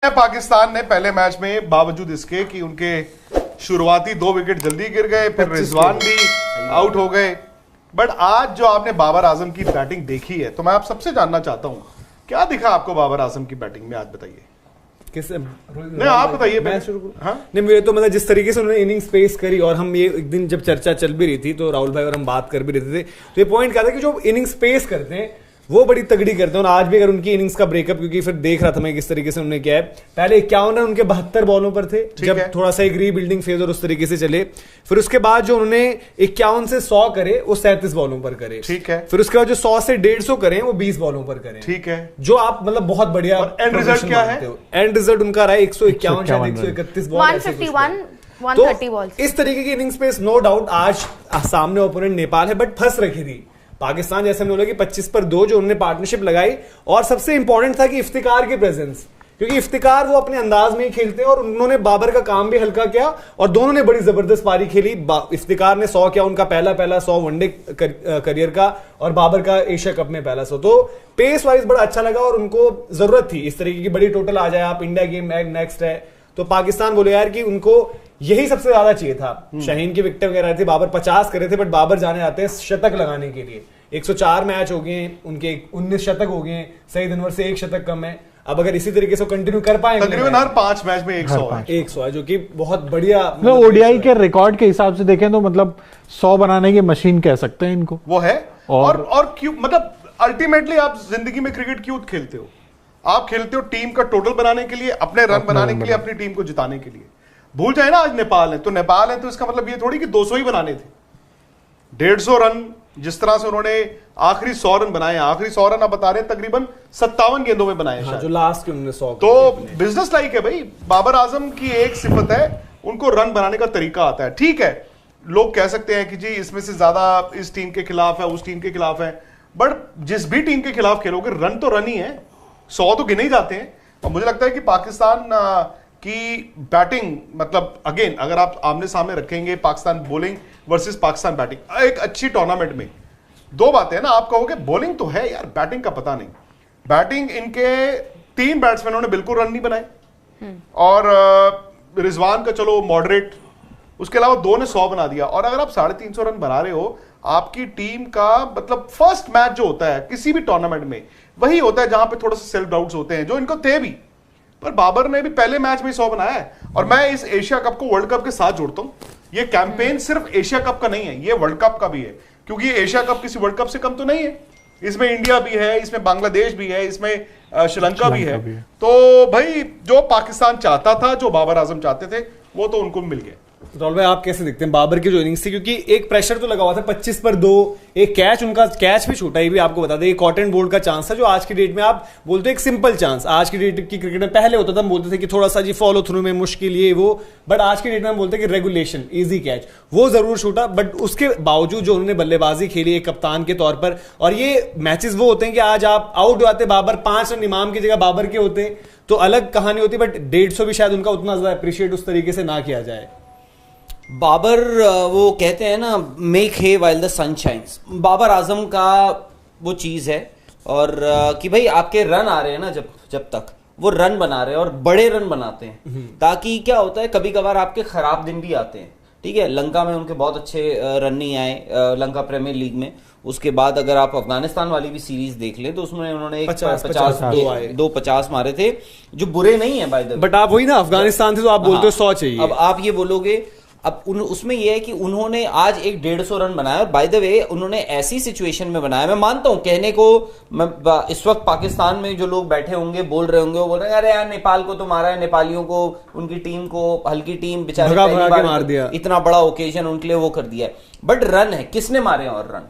पाकिस्तान ने पहले मैच में बावजूद इसके कि उनके शुरुआती 2 विकेट जल्दी गिर गए, फिर रिजवान भी आउट हो गए, बट आज जो आपने बाबर आजम की बैटिंग देखी है, तो मैं आप सबसे जानना चाहता हूं क्या दिखा आपको बाबर आजम की बैटिंग में, आज बताइए। किस नहीं आप बताइए। मैं शुरू हाँ नहीं, मेरे तो मतलब जिस तरीके से उन्होंने इनिंग स्पेस करी, और हम ये एक दिन जब चर्चा चल भी रही थी तो राहुल भाई और हम बात कर भी रहे थे, तो ये पॉइंट क्या था कि जो इनिंग स्पेस करते हैं वो बड़ी तगड़ी करते हैं। और आज भी अगर उनकी इनिंग्स का ब्रेकअप, क्योंकि फिर देख रहा था मैं किस तरीके से उन्होंने किया है, पहले 51 रन उनके 72 बॉलों पर थे, जब थोड़ा सा एक रीबिल्डिंग फेज और उस तरीके से चले। फिर उसके बाद जो उन्होंने 51 से 100 करे वो 37 बॉलों पर करे, ठीक है। फिर उसके बाद जो 100 से 150 करें वो 20 बॉलों पर करें, ठीक है, जो आप मतलब बहुत बढ़िया। एंड रिजल्ट क्या है? एंड रिजल्ट उनका रहा है 151 शायद 131 बॉल, 131 इस तरीके की इनिंग स्पेस नो डाउट आज सामने ओपोनेंट नेपाल है, बट फंस रखी थी पाकिस्तान, जैसे हमने बोला कि 25 पर 2 जो उन्होंने पार्टनरशिप लगाई। और सबसे इंपॉर्टेंट था कि इफ्तिकार की प्रेजेंस, क्योंकि इफ्तिकार वो अपने अंदाज में ही खेलते हैं और उन्होंने बाबर का काम भी हल्का किया और दोनों ने बड़ी जबरदस्त पारी खेली। इफ्तिकार ने 100 किया, उनका पहला 100 वनडे करियर का, और बाबर का एशिया कप में पहला 100। तो पेस वाइज बड़ा अच्छा लगा और उनको जरूरत थी इस तरीके की बड़ी टोटल आ जाए। आप इंडिया गेम नेक्स्ट है, तो पाकिस्तान बोले यार कि उनको यही सबसे ज्यादा चाहिए था। शाहीन की विकेट वगैरह थी, बाबर 50 करे थे, बट बाबर जाने आते हैं शतक लगाने के लिए। 104 मैच हो गए उनके, 19 शतक हो गए, सईद अनवर से 1 शतक कम है। अब अगर इसी तरीके से कंटिन्यू कर पाएंगे, तकरीबन हर 5 मैच में 100 है, जो कि बहुत बढ़िया। ओडीआई के रिकॉर्ड के हिसाब से देखें तो मतलब 100 बनाने की मशीन कह सकते हैं इनको, वो है। और क्यों, मतलब अल्टीमेटली आप जिंदगी में क्रिकेट क्यों खेलते हो? आप खेलते हो टीम का टोटल बनाने के लिए, अपने रन बनाने के लिए, अपनी टीम को जिताने के लिए। भूल जाए ना आज नेपाल है, तो नेपाल है तो इसका मतलब ये थोड़ी कि 200 ही बनाने थे। 150 रन जिस तरह से उन्होंने आखिरी 100 रन बनाए, आखिरी 100 रन आप बता रहे हैं तकरीबन 57 गेंदों में बनाए, हाँ, जो लास्ट के उन्होंने 100। तो बिजनेस लाइक है भाई। बाबर आजम की एक सिफत है, उनको रन बनाने का तरीका आता है। ठीक है, लोग कह सकते हैं कि जी इसमें से ज्यादा इस टीम के खिलाफ है, उस टीम के खिलाफ है, बट जिस भी टीम के खिलाफ खेलोगे रन तो रन ही है, 100 तो गिने ही जाते हैं। और मुझे लगता है कि पाकिस्तान की बैटिंग, मतलब अगेन अगर आप आमने सामने रखेंगे Pakistan bowling versus Pakistan batting, एक अच्छी टूर्नामेंट में 2 बातें हैं ना। आप कहोगे बॉलिंग तो है यार, बैटिंग का पता नहीं। बैटिंग इनके 3 बैट्समैनों ने बिल्कुल रन नहीं बनाए, और रिजवान का चलो मॉडरेट, उसके अलावा 2 ने 100 बना दिया। और अगर आप 350 रन बना रहे हो, आपकी टीम का मतलब फर्स्ट मैच जो होता है किसी भी टूर्नामेंट में वही होता है जहां पे थोड़ा सा सेल्फ डाउट्स होते हैं, जो इनको थे भी। पर बाबर ने भी पहले मैच में 100 बनाया है। और मैं इस एशिया कप को वर्ल्ड कप के साथ जोड़ता हूं। ये कैंपेन सिर्फ एशिया कप का नहीं है, ये वर्ल्ड कप का भी है, क्योंकि ये एशिया कप किसी वर्ल्ड कप से कम तो नहीं है। इसमें इंडिया भी है, इसमें बांग्लादेश भी है, इसमें श्रीलंका भी है। तो भाई जो पाकिस्तान चाहता था, जो बाबर आजम चाहते थे, वो तो उनको मिल गया। राहुल भाई आप कैसे देखते हैं बाबर की जो इनिंग्स थी, क्योंकि एक प्रेशर तो लगा हुआ था 25 पर 2, एक कैच, उनका कैच भी छूटा, ये भी आपको बता दें, एक कॉटन बोल्ड का चांस था, जो आज की डेट में आप बोलते हो एक सिंपल चांस। आज की डेट की क्रिकेट में पहले होता था, हम बोलते थे कि थोड़ा सा जी फॉलो थ्रू में मुश्किल ये वो, बट आज की डेट में हम बोलते हैं कि रेगुलेशन इजी कैच, वो जरूर छूटा। बट उसके बावजूद जो उन्होंने बल्लेबाजी खेली एक कप्तान के तौर पर, और ये मैचेस वो होते हैं कि आज आप आउट जाते बाबर, 5 रन इमाम की जगह बाबर के होते तो अलग कहानी होती, बट 150 भी शायद उनका उतना ज्यादा अप्रिशिएट उस तरीके से ना किया जाए। बाबर, वो कहते हैं ना make hay while the sun shines, Babar Azam का वो चीज़ है। और कि भाई आपके रन आ रहे हैं ना, जब तक वो रन बना रहे हैं और बड़े रन बनाते हैं, ताकि क्या होता है कभी कभार आपके खराब दिन भी आते हैं। ठीक है, लंका में उनके बहुत अच्छे रन नहीं आए, लंका प्रीमियर लीग में। उसके बाद अगर आप अफगानिस्तान वाली भी सीरीज देख लें तो उसमें उन्होंने 50 मारे थे, जो बुरे नहीं है बाय द वे। बट आप वही ना, अफगानिस्तान थे तो आप बोलते हो 100 चाहिए। अब आप ये बोलोगे, अब उसमें यह है कि उन्होंने आज एक 150 रन बनाया, और बाय द वे उन्होंने ऐसी सिचुएशन में बनाया। मैं मानता हूं कहने को, इस वक्त पाकिस्तान में जो लोग बैठे होंगे बोल रहे होंगे, वो बोल रहे हैं अरे यार नेपाल को तो मारा है, नेपालियों को, उनकी टीम को, हल्की टीम बेचारे मार दिया, इतना बड़ा ओकेजन उनके लिए वो कर दिया है। बट रन है, किसने मारे हैं? और रन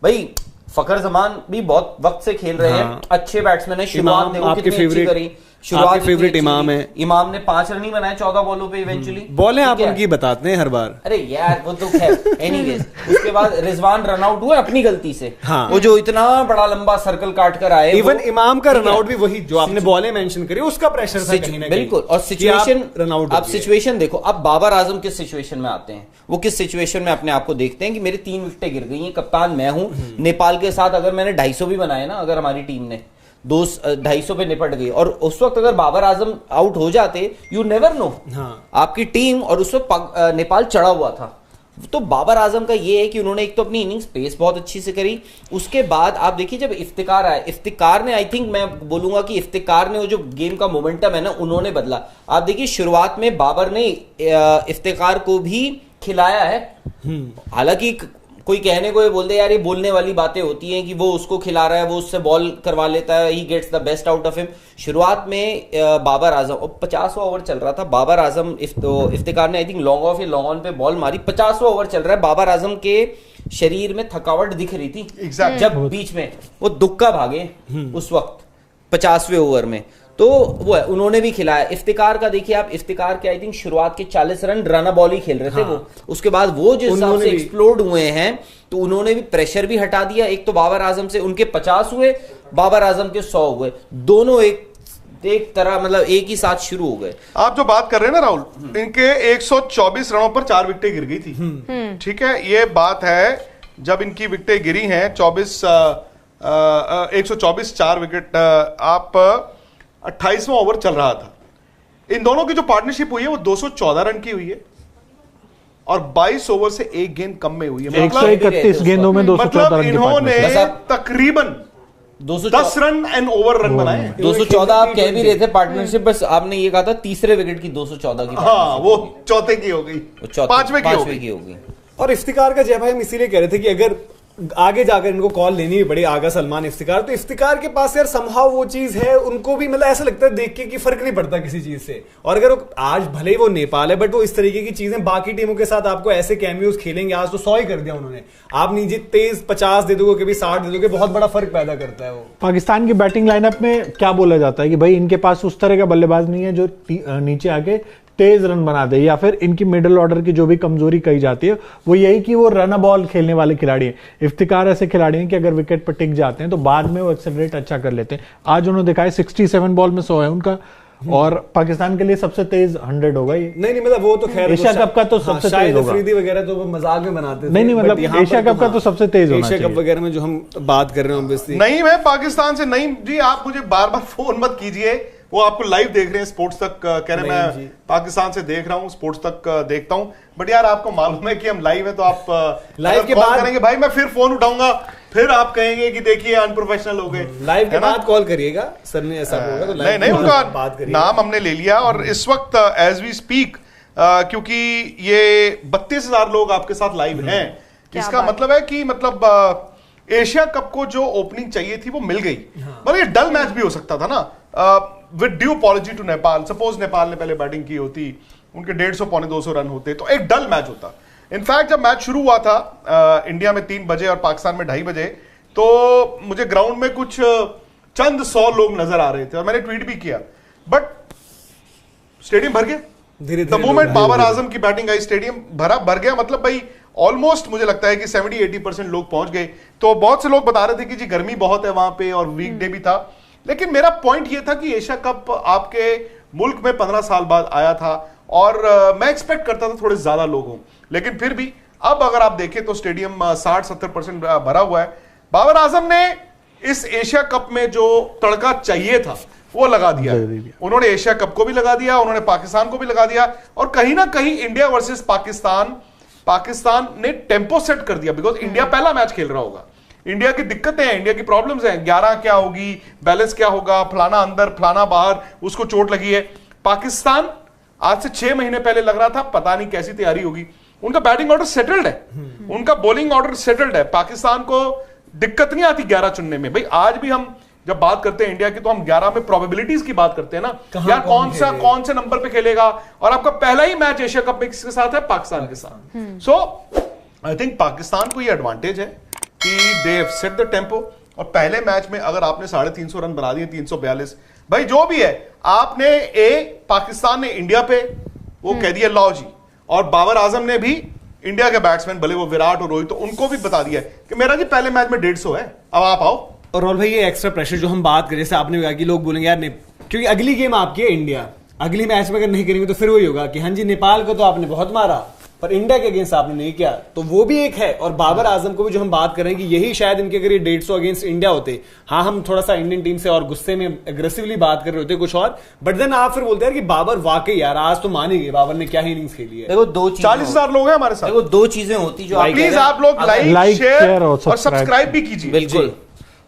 भाई फखर जमान भी बहुत वक्त से खेल रहे हैं, अच्छे बैट्समैन है। शुरुआत देखो कितनी अच्छी करी, शुरुआत फेवरेट इमाम है। इमाम ने 5 रन ही बनाए 14 बॉलों पे इवेंचुअली। बॉलें आप उनकी बताते हैं हर बार। अरे यार वो तो खैर एनीवेज। उसके बाद रिजवान रन आउट हुआ अपनी गलती से। हाँ। वो जो इतना बड़ा लंबा सर्कल काट कर आए, इवन इमाम का रन आउट भी वही जो आपने बॉलें मेंशन करी, उसका प्रेशर था कहीं ना कहीं। बिल्कुल। और सिचुएशन रन आउट, आप सिचुएशन देखो, अब बाबर आजम किस सिचुएशन में आते हैं, वो किस सिचुएशन में अपने आप को देखते हैं कि मेरी 3 विकेटें गिर गई हैं, कप्तान मैं हूं, नेपाल के साथ अगर मैंने 250 भी बनाए ना अगर हमारी टीम ने, 250 पे निपट गई, और उस वक्त अगर बाबर आजम आउट हो जाते, यू नेवर नो, आपकी टीम, और उस वक्त नेपाल चढ़ा हुआ था। तो बाबर आजम का ये है कि उन्होंने एक तो अपनी इनिंग्स पेस बहुत अच्छी से करी, उसके बाद आप देखिए जब इफ्तिकार आया, इफ्तिकार ने, आई थिंक मैं बोलूंगा कि इफ्तिकार ने वो जो गेम का मोमेंटम है ना, उन्होंने बदला। आप देखिए शुरुआत में बाबर ने इफ्तिकार को भी खिलाया है, हालांकि कोई कहने को ये बोल दे यार ये बोलने वाली बातें होती हैं कि वो उसको खिला रहा है, वो उससे बॉल करवा लेता है, he gets the best out of him. शुरुआत में बाबर आजम, 50वां ओवर चल रहा था, बाबर आजम इफ्तिकार ने आई थिंक लॉन्ग ऑफ या लॉन्ग ऑन पे बॉल मारी, 50वां ओवर चल रहा है, बाबर आजम के शरीर में थकावट दिख रही थी जब बीच में वो दुक्का भागे उस वक्त 50वें ओवर में, तो वो है, उन्होंने भी खिलाया। इफ्तिकार का देखिए आप, इफ्तिकार के आई थिंक शुरुआत के 40 रन रन बॉल ही खेल रहे थे वो, उसके बाद वो जिस हिसाब से एक्सप्लोड हुए हैं, तो उन्होंने भी प्रेशर भी हटा दिया। एक तो बाबर आजम से उनके 50 हुए, बाबर आजम के 100 हुए, दोनों एक तरह मतलब एक ही साथ शुरू हो गए। आप जो बात कर रहे हैं ना राहुल, इनके 124 रनों पर 4 विकेटें गिर गई थी, ठीक है, ये बात है जब इनकी विकेटें गिरी हैं 124 4 विकेट, आप 28वां ओवर चल रहा था, इन दोनों की जो पार्टनरशिप हुई है वो 214 रन की हुई है और 22 ओवर से एक गेंद कम में हुई है, 131 गेंदों में 214 रन। इन्होंने तकरीबन 10 रन एंड ओवर रन बनाए। 214 आप कह भी रहे थे पार्टनरशिप, बस आपने ये कहा था तीसरे विकेट की 214 की, हाँ वो चौथे की हो गई, पांचवें की हो गई। और इफ्तिकार का जय भाई हम इसीलिए कह रहे थे कि अगर आगे जाकर इनको कॉल लेनी भी पड़ी, आगा सलमान इफ्तिकार, तो इफ्तिकार के पास यार समहाउ वो चीज है, उनको भी मतलब ऐसा लगता है देख के कि फर्क नहीं पड़ता किसी चीज से। और अगर वो आज भले ही वो नेपाल है, बट वो इस तरीके की चीजें बाकी टीमों के साथ आपको ऐसे कैमियोज खेलेंगे, आज तो 100 ही कर दिया उन्होंने, आप नीचे तेज 50 दे दोगे, कभी 60 दे दोगे, बहुत बड़ा फर्क पैदा करता है वो। पाकिस्तान की बैटिंग लाइनअप में क्या बोला जाता है कि भाई इनके पास उस तरह का बल्लेबाज नहीं है जो नीचे आके तेज रन बना दे, या फिर इनकी मिडिल ऑर्डर की जो भी कमजोरी कही जाती है वो यही कि वो रन बॉल खेलने वाले खिलाड़ी हैं। इफ्तिकार ऐसे खिलाड़ी हैं कि अगर विकेट पर टिक जाते हैं तो बाद में वो एक्सेलरेट अच्छा कर लेते हैं। आज उन्होंने दिखाया 67 बॉल में 100 है उनका, और पाकिस्तान के लिए सबसे तेज 100 होगा ये। नहीं मतलब वो तो खैर एशिया कप का तो सबसे तेज होगा, अफरीदी वगैरह तो वो मजाक में बनाते थे, नहीं मतलब एशिया कप का तो सबसे तेज होगा, एशिया कप वगैरह में जो हम बात कर रहे हैं ऑब्वियसली। नहीं मैं पाकिस्तान से नहीं जी, आप मुझे बार बार फोन मत कीजिए, वो आपको लाइव देख रहे हैं, स्पोर्ट्स तक कह रहे मैं पाकिस्तान से देख रहा हूं, स्पोर्ट्स तक देखता हूं, बट यार आपको मालूम है कि हम लाइव है, तो आप लाइव के बाद करेंगे भाई, मैं फिर फोन उठाऊंगा, फिर आप कहेंगे कि देखिए अनप्रोफेशनल हो गए। लाइव के बाद कॉल करिएगा, सर ने ऐसा बोला तो नहीं उनका नाम हमने ले लिया, और इस वक्त एज वी स्पीक, क्योंकि ये 32,000 लोग आपके साथ लाइव हैं, इसका मतलब है कि मतलब एशिया कप को जो ओपनिंग चाहिए थी वो मिल गई। मतलब ये डल मैच भी हो सकता था ना, with due apology to Nepal, suppose Nepal ने पहले बैटिंग की होती, उनके 150 पौने 200 रन होते, तो एक डल मैच होता। इनफैक्ट जब मैच शुरू हुआ था इंडिया में 3 बजे और पाकिस्तान में 2:30 बजे, तो मुझे ग्राउंड में कुछ चंद 100 लोग नजर आ रहे थे और मैंने ट्वीट भी किया, बट स्टेडियम भर गया धीरे धीरे। मोमेंट बाबर आजम की बैटिंग आई, स्टेडियम भर गया, मतलब भाई ऑलमोस्ट मुझे लगता है कि 70-80% लोग पहुंच गए। तो बहुत से लोग बता रहे थे कि जी गर्मी बहुत है वहां पे और वीकडे भी था, लेकिन मेरा पॉइंट ये था कि एशिया कप आपके मुल्क में 15 साल बाद आया था और मैं एक्सपेक्ट करता था थोड़े ज्यादा लोग हों, लेकिन फिर भी अब अगर आप देखें तो स्टेडियम 60-70% भरा हुआ है। बाबर आजम ने इस एशिया कप में जो तड़का चाहिए था वो लगा दिया, उन्होंने एशिया कप को भी लगा दिया, उन्होंने पाकिस्तान को भी लगा दिया, और कहीं ना कहीं इंडिया वर्सेस पाकिस्तान ने टेम्पो सेट कर दिया, बिकॉज इंडिया पहला मैच खेल रहा होगा, इंडिया की दिक्कतें हैं, इंडिया की प्रॉब्लम्स हैं, 11 क्या होगी, बैलेंस क्या होगा, फलाना अंदर फलाना बाहर, उसको चोट लगी है। पाकिस्तान आज से 6 महीने पहले लग रहा था पता नहीं कैसी तैयारी होगी, उनका बैटिंग ऑर्डर सेटल्ड है, उनका बॉलिंग ऑर्डर सेटल्ड है, पाकिस्तान को दिक्कत नहीं आती 11 चुनने में। भाई आज भी हम जब बात करते हैं इंडिया की तो हम 11 में प्रोबेबिलिटीज की बात करते हैं ना, यार कौन से नंबर पे खेलेगा, और आपका पहला ही मैच एशिया कप में किसके साथ है, पाकिस्तान के साथ। सो आई थिंक पाकिस्तान को ये एडवांटेज है कि they have set the tempo, और पहले मैच में अगर आपने 350 रन बना दिए, 342, भाई जो भी है आपने पाकिस्तान ने इंडिया पे वो कह दिया लो जी, और बाबर आजम ने भी इंडिया के बैट्समैन भले वो विराट और रोहित, तो उनको भी बता दिया कि मेरा जी पहले मैच में 150 है, अब आप आओ। और राहुल भाई ये एक्स्ट्रा प्रेशर जो हम बात करें, जैसे आपने कहा कि लोग बोलेंगे यार क्योंकि अगली गेम आपकी है इंडिया, अगली मैच में अगर नहीं करेंगे तो फिर वही होगा कि हाँ जी नेपाल को तो आपने बहुत मारा, पर इंडिया के अगेंस्ट आपने नहीं किया, तो वो भी एक है। और बाबर आजम को भी जो हम बात कर रहे हैं कि यही शायद इनके अगर ये 150 अगेंस्ट इंडिया होते, हाँ हम थोड़ा सा इंडियन टीम से और गुस्से में एग्रेसिवली बात कर रहे होते कुछ और, बट देन आप फिर बोलते हैं कि बाबर वाकई यार आज तो मान ही गए बाबर ने क्या ही इनिंग्स खेली है। देखो 40,000 लोग हैं हमारे साथ। देखो दो चीजें होती जो प्लीज आप लोग लाइक शेयर और सब्सक्राइब भी कीजिए। बिल्कुल।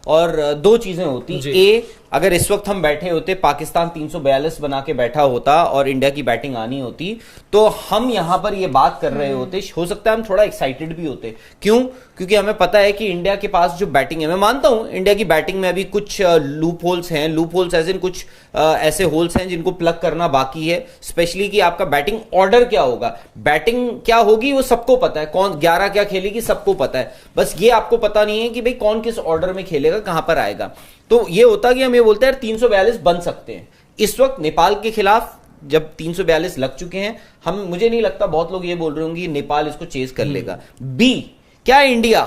और दो चीजें होती, ए अगर इस वक्त हम बैठे होते, पाकिस्तान 342 बना के बैठा होता और इंडिया की बैटिंग आनी होती, तो हम यहां पर ये बात कर रहे होते, हो सकता है हम थोड़ा एक्साइटेड भी होते। क्यों? क्योंकि हमें पता है कि इंडिया के पास जो बैटिंग है, मैं मानता हूं इंडिया की बैटिंग में अभी कुछ लूप होल्स हैं, लूप होल्स एज इन कुछ ऐसे होल्स हैं जिनको प्लग करना बाकी है, स्पेशली कि आपका बैटिंग ऑर्डर क्या होगा, बैटिंग क्या होगी वो सबको पता है, कौन 11 क्या खेलेगी सबको पता है, बस ये आपको पता नहीं है कि भाई कौन किस ऑर्डर में खेलेगा, कहां पर आएगा। तो ये होता कि हम ये बोलते हैं 342 बन सकते हैं। इस वक्त नेपाल के खिलाफ जब 342 लग चुके हैं, मुझे नहीं लगता बहुत लोग ये बोल रहे होंगे नेपाल इसको चेज कर लेगा। बी, क्या इंडिया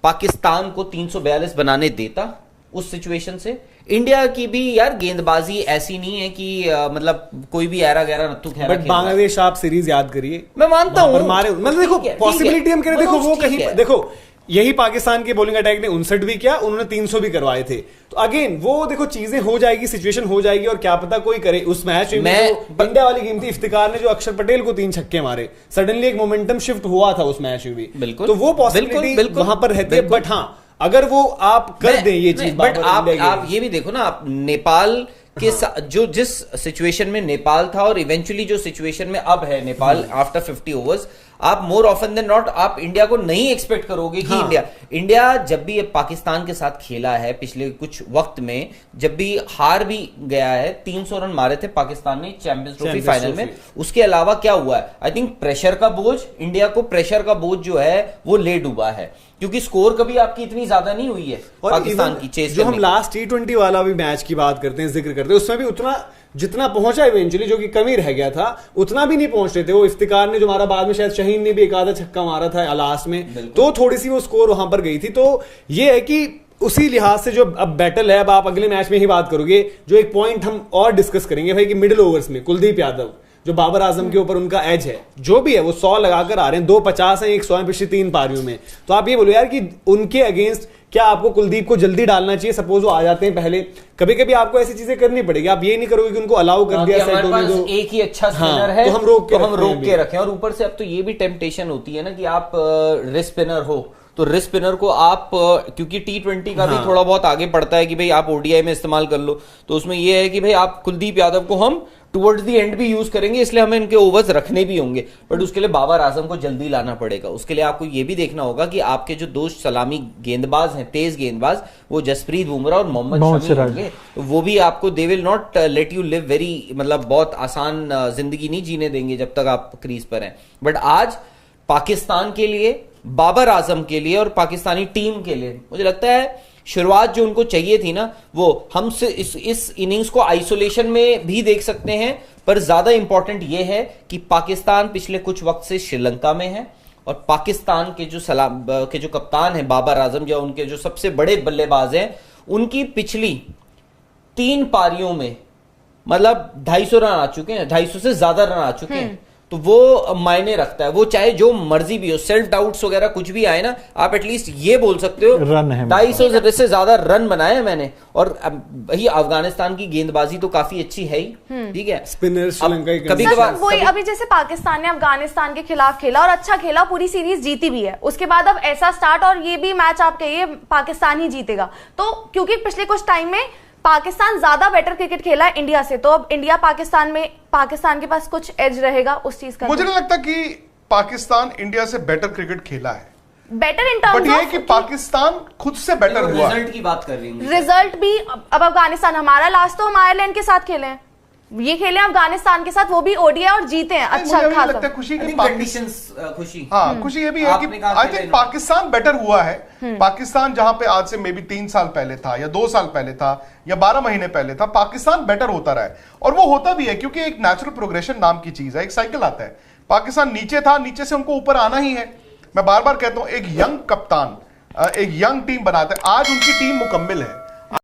पाकिस्तान को 342 बनाने देता उस सिचुएशन से? इंडिया की भी यार गेंदबाजी ऐसी नहीं है कि मतलब कोई भी ऐरा गैरा नत्थु खेला। बट बांग्लादेश आप सीरीज याद करिए, मैं मानता हूं मतलब देखो पॉसिबिलिटी हम कह रहे, देखो वो कहीं देखो यही पाकिस्तान के बॉलिंग अटैक ने 59 भी किया, उन्होंने 300 भी करवाए थे। तो अगेन वो देखो चीजें हो जाएगी, सिचुएशन हो जाएगी, और क्या पता कोई करे। उस मैच में इंडिया वाली गेम थी, इफ्तिकार ने जो अक्षर पटेल को 3 छक्के मारे, सडनली एक मोमेंटम शिफ्ट हुआ था उस मैच में भी। बिल्कुल, तो वो पॉसिबिलिटी वहां पर रहती है। बट हाँ, अगर वो आप कर दें ये चीज, बट आप ये भी देखो ना, आप नेपाल के जो जिस सिचुएशन में नेपाल था और इवेंचुअली जो सिचुएशन में अब है नेपाल आफ्टर 50 ओवर्स, आप मोर ऑफन देन नॉट आप इंडिया को नहीं एक्सपेक्ट करोगे कि इंडिया जब भी पाकिस्तान के साथ खेला है पिछले कुछ वक्त में, जब भी हार भी गया है, 300 रन मारे थे पाकिस्तान ने चैंपियंस ट्रॉफी फाइनल में। उसके अलावा क्या हुआ है? आई थिंक प्रेशर का बोझ, इंडिया को प्रेशर का बोझ जो है वो ले डूबा है, क्योंकि स्कोर कभी आपकी इतनी ज्यादा नहीं हुई है पाकिस्तान की चेस। जो हम लास्ट T20 वाला भी मैच की बात करते हैं, जिक्र करते हैं, उसमें भी उतना जितना पहुंचा इवेंचुअली, जो कि कमी रह गया था, उतना भी नहीं पहुंच रहे थे। वो इफ्तिकार ने जो मारा, बाद में शायद शहीन ने भी एक आधा छक्का मारा था लास्ट में, तो थोड़ी सी वो स्कोर वहां पर गई थी। तो ये है कि उसी लिहाज से जो अब बैटल है, अब आप अगले मैच में ही बात करोगे, जो एक पॉइंट हम और डिस्कस करेंगे भाई कि मिडिल ओवर्स में कुलदीप यादव जो बाबर आजम के ऊपर उनका एज है, जो भी है वो 100 लगाकर आ रहे हैं, 250 है, 100 है पिछली 3 पारियों में। तो आप ये बोलो यार कि उनके अगेंस्ट क्या आपको कुलदीप को जल्दी डालना चाहिए? सपोज वो आ जाते हैं पहले, कभी कभी आपको ऐसी चीजें करनी पड़ेगी। आप ये नहीं करोगे कि उनको अलाउ कर दिया, हमारे पास एक ही अच्छा स्पिनर है तो हम रोक के रखें। और ऊपर से अब तो ये भी टेम्पटेशन होती है ना कि आप रिस्ट स्पिनर हो, तो रिस्ट स्पिनर को आप, क्योंकि T20 का भी थोड़ा बहुत आगे पड़ता है कि भाई आप ODI में इस्तेमाल कर लो, तो उसमें ये है कि भाई आप कुलदीप यादव को हम टुवर्ड्स दी एंड भी यूज करेंगे, इसलिए हमें इनके ओवर्स रखने भी होंगे। बट उसके लिए बाबर आजम को जल्दी लाना पड़ेगा। उसके लिए आपको ये भी देखना होगा कि आपके जो 2 सलामी गेंदबाज हैं, तेज गेंदबाज, वो जसप्रीत बुमराह और मोहम्मद शमी होंगे। वो भी आपको they will not let you live very, मतलब बहुत आसान जिंदगी नहीं जीने देंगे जब तक आप क्रीज पर हैं। बट आज पाकिस्तान के लिए, बाबर आजम के लिए और पाकिस्तानी टीम के लिए मुझे लगता है शुरुआत जो उनको चाहिए थी ना, वो हम इस इनिंग्स को आइसोलेशन में भी देख सकते हैं, पर ज्यादा इंपॉर्टेंट ये है कि पाकिस्तान पिछले कुछ वक्त से श्रीलंका में है, और पाकिस्तान के जो कप्तान है बाबर आजम, या उनके जो सबसे बड़े बल्लेबाज हैं, उनकी पिछली 3 पारियों में मतलब 250 रन आ चुके हैं, 250 से ज्यादा रन आ चुके हैं। तो वो मायने रखता है। वो चाहे जो मर्जी भी हो, सेल्फ डाउट्स वगैरह कुछ भी आए ना, आप एटलीस्ट ये बोल सकते हो रन है, 250 से ज्यादा रन बनाए मैंने। और भाई अफगानिस्तान की गेंदबाजी तो काफी अच्छी है ही, ठीक है, स्पिनर श्रीलंका कभी वही अभी जैसे पाकिस्तान ने अफगानिस्तान के खिलाफ खेला और अच्छा खेला, पूरी सीरीज जीती भी है। उसके बाद अब ऐसा स्टार्ट, और ये भी मैच आप कहिए पाकिस्तान ही जीतेगा, तो क्योंकि पिछले कुछ टाइम में पाकिस्तान ज्यादा बेटर क्रिकेट खेला है इंडिया से, तो अब इंडिया पाकिस्तान के पास कुछ एज रहेगा उस चीज का। मुझे नहीं लगता कि पाकिस्तान इंडिया से बेटर क्रिकेट खेला है, बेटर इन टर्म्स, बट ये कि पाकिस्तान खुद से बेटर हुआ। रिजल्ट की बात कर रही हूं, रिजल्ट भी। अब अफगानिस्तान, हमारा लास्ट तो हम आयरलैंड के साथ खेले हैं, ये खेले अफगानिस्तान के साथ, वो भी ODI और जीते हैं अच्छा खासा। लगता है खुशी की खुशी, हाँ खुशी ये भी है कि आई थिंक पाकिस्तान बेटर हुआ है। पाकिस्तान जहां पे आज से मे बी 3 साल पहले था, या 2 साल पहले था, या 12 महीने पहले था, पाकिस्तान बेटर होता रहा है। और वो होता भी है क्योंकि एक नेचुरल प्रोग्रेशन नाम की चीज है, एक साइकिल आता है। पाकिस्तान नीचे था, नीचे से उनको ऊपर आना ही है। मैं बार बार कहता हूं, एक यंग कप्तान एक यंग टीम बनाता है। आज उनकी टीम मुकम्मिल है,